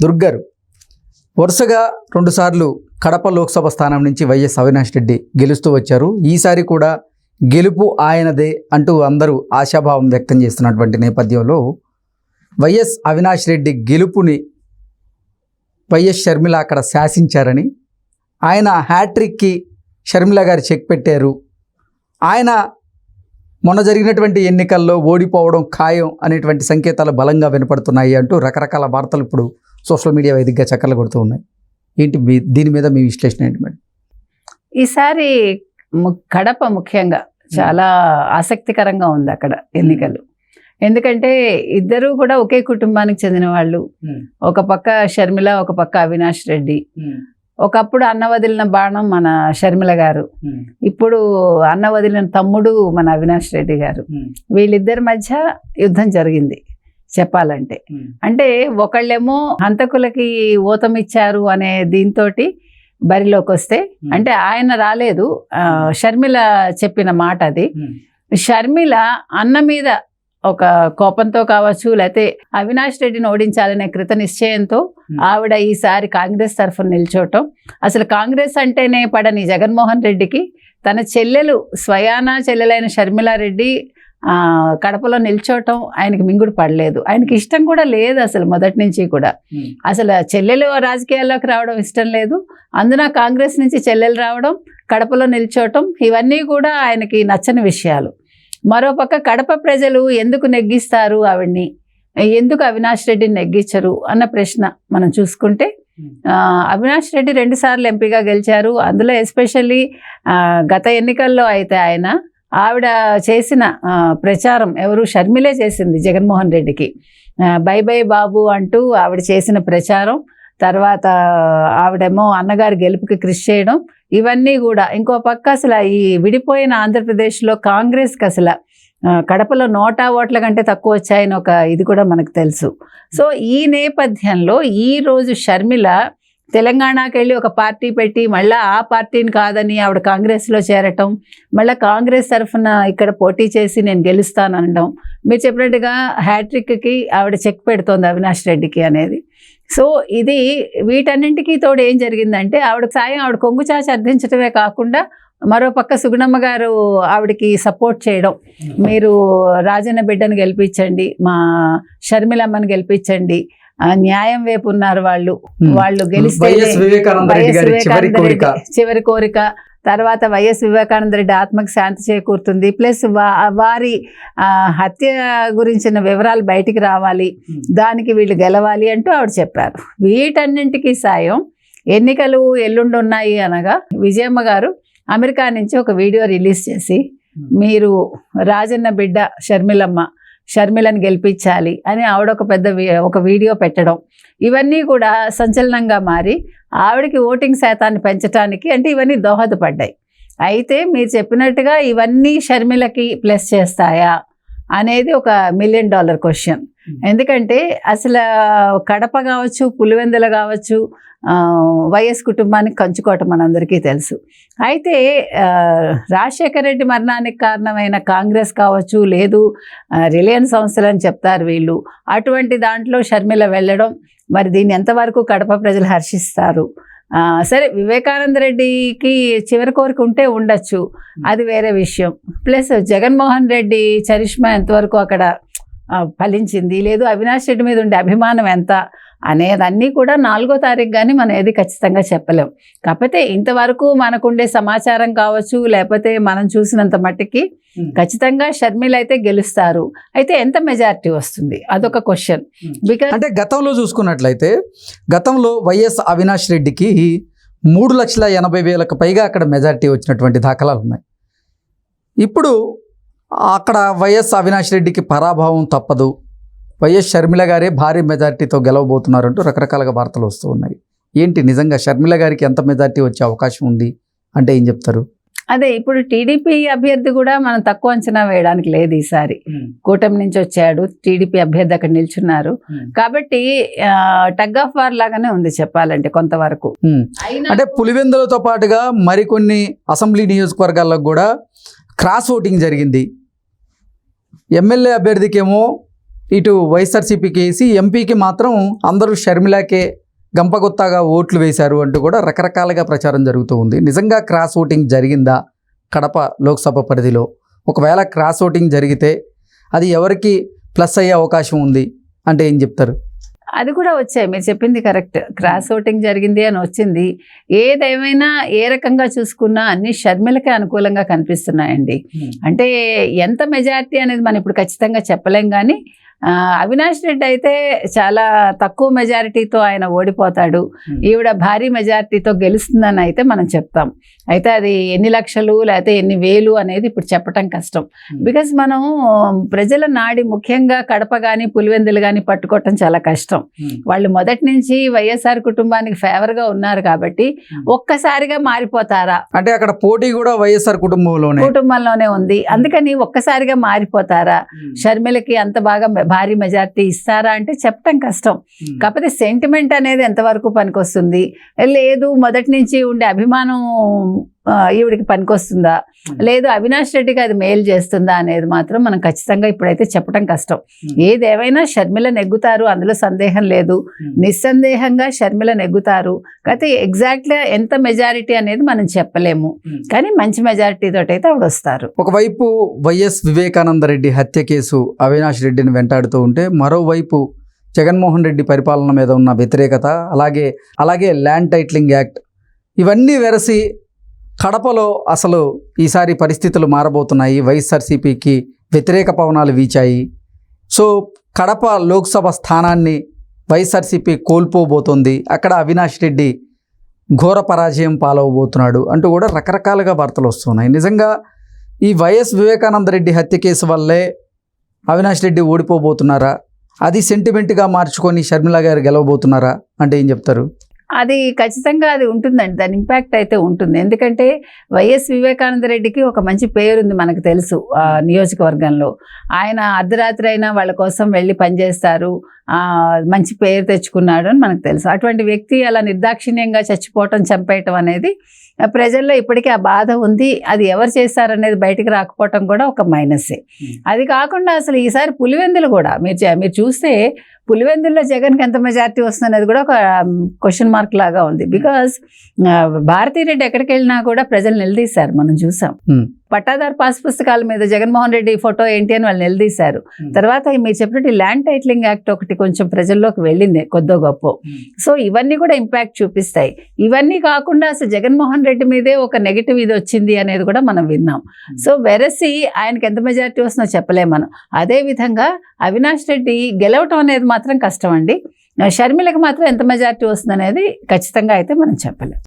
దుర్గారు వరుసగా 2 సార్లు కడప లోక్సభ స్థానం నుంచి వైఎస్ అవినాష్ రెడ్డి గెలుస్తూ వచ్చారు. ఈసారి కూడా గెలుపు ఆయనదే అంటూ అందరూ ఆశాభావం వ్యక్తం చేస్తున్నటువంటి నేపథ్యంలో వైఎస్ అవినాష్ రెడ్డి గెలుపుని వైఎస్ షర్మిల అక్కడ శాసించారని, ఆయన హ్యాట్రిక్కి షర్మిల గారు చెక్ పెట్టారు, ఆయన మొన్న జరిగినటువంటి ఎన్నికల్లో ఓడిపోవడం ఖాయం అనేటువంటి సంకేతాలు బలంగా వినపడుతున్నాయి అంటూ రకరకాల వార్తలు ఇప్పుడు సోషల్ మీడియా వేదికగా చక్కర్లు కొడుతూ ఉన్నాయి. ఏంటి దీని మీద మీ విశ్లేషణ ఏంటి మేడం? ఈసారి కడప ముఖ్యంగా చాలా ఆసక్తికరంగా ఉంది అక్కడ ఎన్నికలు. ఎందుకంటే ఇద్దరూ కూడా ఒకే కుటుంబానికి చెందిన వాళ్ళు. ఒక పక్క షర్మిల, ఒక పక్క అవినాష్ రెడ్డి. ఒకప్పుడు అన్న వదిలిన బాణం మన షర్మిల గారు, ఇప్పుడు అన్న వదిలిన తమ్ముడు మన అవినాష్ రెడ్డి గారు. వీళ్ళిద్దరి మధ్య యుద్ధం జరిగింది చెప్పాలంటే. అంటే ఒకళ్ళేమో హంతకులకి ఓతమిచ్చారు అనే దీంతో బరిలోకి వస్తే, అంటే ఆయన రాలేదు, షర్మిల చెప్పిన మాట అది. షర్మిల అన్న మీద ఒక కోపంతో కావచ్చు, లేకపోతే అవినాష్ రెడ్డిని ఓడించాలనే కృత నిశ్చయంతో ఆవిడ ఈసారి కాంగ్రెస్ తరఫున నిల్చోవటం. అసలు కాంగ్రెస్ అంటేనే పడని జగన్మోహన్ రెడ్డికి తన చెల్లెలు, స్వయానా చెల్లెలైన షర్మిలారెడ్డి కడపలో నిల్చోవటం ఆయనకి మింగుడు పడలేదు. ఆయనకి ఇష్టం కూడా లేదు అసలు మొదటి నుంచి కూడా. అసలు చెల్లెలు రాజకీయాల్లోకి రావడం ఇష్టం లేదు, అందున కాంగ్రెస్ నుంచి చెల్లెలు రావడం, కడపలో నిల్చోవటం, ఇవన్నీ కూడా ఆయనకి నచ్చని విషయాలు. మరోపక్క కడప ప్రజలు ఎందుకు నెగ్గిస్తారు ఆవిడ్ని, ఎందుకు అవినాష్ రెడ్డిని నెగ్గించరు అన్న ప్రశ్న మనం చూసుకుంటే, అవినాష్ రెడ్డి 2 సార్లు ఎంపీగా గెలిచారు. అందులో ఎస్పెషల్లీ గత ఎన్నికల్లో అయితే ఆవిడ చేసిన ప్రచారం ఎవరు, షర్మిలే చేసింది జగన్మోహన్ రెడ్డికి. బై బై బాబు అంటూ ఆవిడ చేసిన ప్రచారం, తర్వాత ఆవిడేమో అన్నగారి గెలుపుకి కృషి చేయడం, ఇవన్నీ కూడా. ఇంకో పక్క అసలు ఈ విడిపోయిన ఆంధ్రప్రదేశ్లో కాంగ్రెస్కి అసలు కడపలో 100 ఓట్ల కంటే తక్కువ వచ్చాయని ఒక ఇది కూడా మనకు తెలుసు. సో ఈ నేపథ్యంలో ఈరోజు షర్మిల తెలంగాణకి వెళ్ళి ఒక పార్టీ పెట్టి మళ్ళీ ఆ పార్టీని కాదని ఆవిడ కాంగ్రెస్లో చేరటం, మళ్ళీ కాంగ్రెస్ తరఫున ఇక్కడ పోటీ చేసి నేను గెలుస్తాను అనడం, మీరు చెప్పినట్టుగా హ్యాట్రిక్కి ఆవిడ చెక్ పెడుతోంది అవినాష్ రెడ్డికి అనేది. సో ఇది వీటన్నింటికీ తోడు ఏం జరిగిందంటే, ఆవిడ సాయం ఆవిడ కొంగు చాచి అర్థించడమే కాకుండా మరోపక్క సుగుణమ్మ గారు ఆవిడకి సపోర్ట్ చేయడం, మీరు రాజన్న బిడ్డను గెలిపించండి, మా షర్మిలమ్మని గెలిపించండి, న్యాయం వైపు ఉన్నారు వాళ్ళు గెలిస్తే చివరి కోరిక, తర్వాత వైఎస్ వివేకానంద రెడ్డి ఆత్మకు శాంతి చేకూరుతుంది, ప్లస్ వారి హత్య గురించిన వివరాలు బయటికి రావాలి, దానికి వీళ్ళు గెలవాలి అంటూ ఆవిడ చెప్పారు. వీటన్నింటికి సాయం ఎన్నికలు ఎల్లుండి ఉన్నాయి అనగా విజయమ్మ గారు అమెరికా నుంచి ఒక వీడియో రిలీజ్ చేసి, మీరు రాజన్న బిడ్డ షర్మిలను గెలిపించాలి అని ఆవిడ ఒక వీడియో పెట్టడం, ఇవన్నీ కూడా సంచలనంగా మారి ఆవిడకి ఓటింగ్ శాతాన్ని పెంచడానికి అంటే ఇవన్నీ దోహదపడ్డాయి. అయితే మీరు చెప్పినట్టుగా ఇవన్నీ షర్మిలకి ప్లస్ చేస్తాయా అనేది ఒక $1 మిలియన్ క్వశ్చన్. ఎందుకంటే అసలు కడప కావచ్చు, పులివెందుల కావచ్చు, వైఎస్ కుటుంబానికి కంచుకోవటం మనందరికీ తెలుసు. అయితే రాజశేఖర రెడ్డి మరణానికి కారణమైన కాంగ్రెస్ కావచ్చు, లేదు రిలయన్స్ సంస్థలు అని చెప్తారు వీళ్ళు, అటువంటి దాంట్లో షర్మిల వెళ్ళడం, మరి దీన్ని ఎంతవరకు కడప ప్రజలు హర్షిస్తారు? సరే, వివేకానంద రెడ్డికి చివరి కోరిక ఉంటే ఉండొచ్చు, అది వేరే విషయం. ప్లస్ జగన్మోహన్ రెడ్డి చరిష్మా ఎంతవరకు అక్కడ ఫలించింది, లేదు అవినాష్ రెడ్డి మీద ఉండే అభిమానం ఎంత అనేదన్నీ కూడా 4వ తారీఖు కానీ మనం ఏది ఖచ్చితంగా చెప్పలేం. కాకపోతే ఇంతవరకు మనకుండే సమాచారం కావచ్చు, లేకపోతే మనం చూసినంత మట్టికి ఖచ్చితంగా షర్మిల అయితే గెలుస్తారు. అయితే ఎంత మెజారిటీ వస్తుంది అదొక క్వశ్చన్. బికాజ్ అంటే గతంలో చూసుకున్నట్లయితే గతంలో వైఎస్ అవినాష్ రెడ్డికి 3,80,000కు పైగా అక్కడ మెజారిటీ వచ్చినటువంటి దాఖలాలు ఉన్నాయి. ఇప్పుడు అక్కడ వైఎస్ అవినాష్ రెడ్డికి పరాభవం తప్పదు, వైఎస్ షర్మిల గారే భారీ మెజార్టీతో గెలవబోతున్నారంటూ రకరకాలుగా వార్తలు వస్తూ ఉన్నాయి. ఏంటి నిజంగా షర్మిల గారికి ఎంత మెజార్టీ వచ్చే అవకాశం ఉంది అంటే ఏం చెప్తారు? అదే ఇప్పుడు టీడీపీ అభ్యర్థి కూడా మనం తక్కువ అంచనా వేయడానికి లేదు. ఈసారి కూటమి నుంచి వచ్చాడు టీడీపీ అభ్యర్థి, అక్కడ నిల్చున్నారు కాబట్టి టగ్ ఆఫ్ వార్ లాగానే ఉంది చెప్పాలంటే కొంతవరకు. అంటే పులివెందులతో పాటుగా మరికొన్ని అసెంబ్లీ నియోజకవర్గాల్లో కూడా క్రాస్ ఓటింగ్ జరిగింది. ఎమ్మెల్యే అభ్యర్థికేమో ఇటు వైఎస్ఆర్సీపీకి వేసి ఎంపీకి మాత్రం అందరూ షర్మిలాకే గంపగొత్తాగా ఓట్లు వేశారు అంటూ కూడా రకరకాలుగా ప్రచారం జరుగుతూ ఉంది. నిజంగా క్రాస్ ఓటింగ్ జరిగిందా కడప లోక్సభ పరిధిలో? ఒకవేళ క్రాస్ ఓటింగ్ జరిగితే అది ఎవరికి ప్లస్ అయ్యే అవకాశం ఉంది అంటే ఏం చెప్తారు? అది కూడా వచ్చాయి, మీరు చెప్పింది కరెక్ట్. క్రాస్ ఓటింగ్ జరిగింది అని వచ్చింది. ఏదేమైనా ఏ రకంగా చూసుకున్నా అన్ని షర్మిలకే అనుకూలంగా కనిపిస్తున్నాయండి. అంటే ఎంత మెజారిటీ అనేది మనం ఇప్పుడు ఖచ్చితంగా చెప్పలేం, కానీ అవినాష్ రెడ్డి అయితే చాలా తక్కువ మెజారిటీతో ఆయన ఓడిపోతాడు, ఈవిడ భారీ మెజారిటీతో గెలుస్తుందని అయితే మనం చెప్తాం. అయితే అది ఎన్ని లక్షలు లేకపోతే ఎన్ని వేలు అనేది ఇప్పుడు చెప్పటం కష్టం. బికాజ్ మనం ప్రజల నాడి ముఖ్యంగా కడప కానీ పులివెందులు కానీ పట్టుకోవటం చాలా కష్టం. వాళ్ళు మొదటి నుంచి వైఎస్ఆర్ కుటుంబానికి ఫేవర్గా ఉన్నారు కాబట్టి ఒక్కసారిగా మారిపోతారా అంటే అక్కడ పోటీ కూడా వైఎస్ఆర్ కుటుంబంలోనే ఉంది. అందుకని ఒక్కసారిగా మారిపోతారా, షర్మిలకి అంత బాగా భారీ మెజారిటీ ఇస్తారా అంటే చెప్పటం కష్టం. కాకపోతే సెంటిమెంట్ అనేది ఎంతవరకు పనికొస్తుంది, లేదు మొదటి నుంచి ఉండే అభిమానం ఈవిడికి పనికొస్తుందా, లేదు అవినాష్ రెడ్డికి అది మేలు చేస్తుందా అనేది మాత్రం మనం ఖచ్చితంగా ఇప్పుడైతే చెప్పడం కష్టం. ఏదేమైనా షర్మిల నెగ్గుతారు, అందులో సందేహం లేదు. నిస్సందేహంగా షర్మిల నెగ్గుతారు. కాకపోతే ఎగ్జాక్ట్గా ఎంత మెజారిటీ అనేది మనం చెప్పలేము, కానీ మంచి మెజారిటీ తోటైతే ఆవిడ వస్తారు. ఒకవైపు వైఎస్ వివేకానంద రెడ్డి హత్య కేసు అవినాష్ రెడ్డిని వెంటాడుతూ ఉంటే, మరోవైపు జగన్మోహన్ రెడ్డి పరిపాలన మీద ఉన్న వ్యతిరేకత, అలాగే ల్యాండ్ టైటిలింగ్ యాక్ట్, ఇవన్నీ వెరసి కడపలో అసలు ఈసారి పరిస్థితులు మారబోతున్నాయి. వైఎస్ఆర్సీపీకి వ్యతిరేక పవనాలు వీచాయి. సో కడప లోక్సభ స్థానాన్ని వైఎస్ఆర్సీపీ కోల్పోబోతోంది. అక్కడ అవినాష్ రెడ్డి ఘోర పరాజయం పాలవబోతున్నాడు అంటూ కూడా రకరకాలుగా వార్తలు వస్తున్నాయి. నిజంగా ఈ వైఎస్ వివేకానంద రెడ్డి హత్య కేసు వల్లే అవినాష్ రెడ్డి ఓడిపోబోతున్నారా, అది సెంటిమెంట్గా మార్చుకొని షర్మిల గారు గెలవబోతున్నారా అంటే ఏం చెప్తారు? అది ఖచ్చితంగా అది ఉంటుందండి, దాని ఇంపాక్ట్ అయితే ఉంటుంది. ఎందుకంటే వైఎస్ వివేకానంద రెడ్డికి ఒక మంచి పేరుంది, మనకు తెలుసు నియోజకవర్గంలో. ఆయన అర్ధరాత్రి అయినా వాళ్ళ కోసం వెళ్ళి పనిచేస్తారు, మంచి పేరు తెచ్చుకున్నాడు అని మనకు తెలుసు. అటువంటి వ్యక్తి అలా నిర్దాక్షిణ్యంగా చచ్చిపోవటం, చంపేయటం అనేది ప్రజల్లో ఇప్పటికీ ఆ బాధ ఉంది. అది ఎవరు చేశారనేది బయటికి రాకపోవటం కూడా ఒక మైనస్సే. అది కాకుండా అసలు ఈసారి పులివెందులు కూడా మీరు చూస్తే పులివెందుల్లో జగన్కి ఎంత మెజారిటీ వస్తుందనేది కూడా ఒక క్వశ్చన్ మార్క్ లాగా ఉంది. బికాజ్ భారతీరెడ్డి ఎక్కడికి వెళ్ళినా కూడా ప్రజలు నిలదీశారు, మనం చూసాం. పట్టాదారు పాస్ పుస్తకాల మీద జగన్మోహన్ రెడ్డి ఫోటో ఏంటి అని వాళ్ళు నిలదీశారు. తర్వాత మీరు చెప్పినట్టు ల్యాండ్ టైటిలింగ్ యాక్ట్ ఒకటి కొంచెం ప్రజల్లోకి వెళ్ళింది కొద్దో గొప్ప. సో ఇవన్నీ కూడా ఇంపాక్ట్ చూపిస్తాయి. ఇవన్నీ కాకుండా అసలు జగన్మోహన్ రెడ్డి మీదే ఒక నెగిటివ్ ఇది వచ్చింది అనేది కూడా మనం విన్నాం. సో వెరసి ఆయనకి ఎంత మెజారిటీ వస్తుందో చెప్పలేము మనం. అదేవిధంగా అవినాష్ రెడ్డి గెలవటం అనేది మాత్రం కష్టం అండి. షర్మిలకు మాత్రం ఎంత మెజారిటీ వస్తుంది అనేది ఖచ్చితంగా అయితే మనం చెప్పలేం.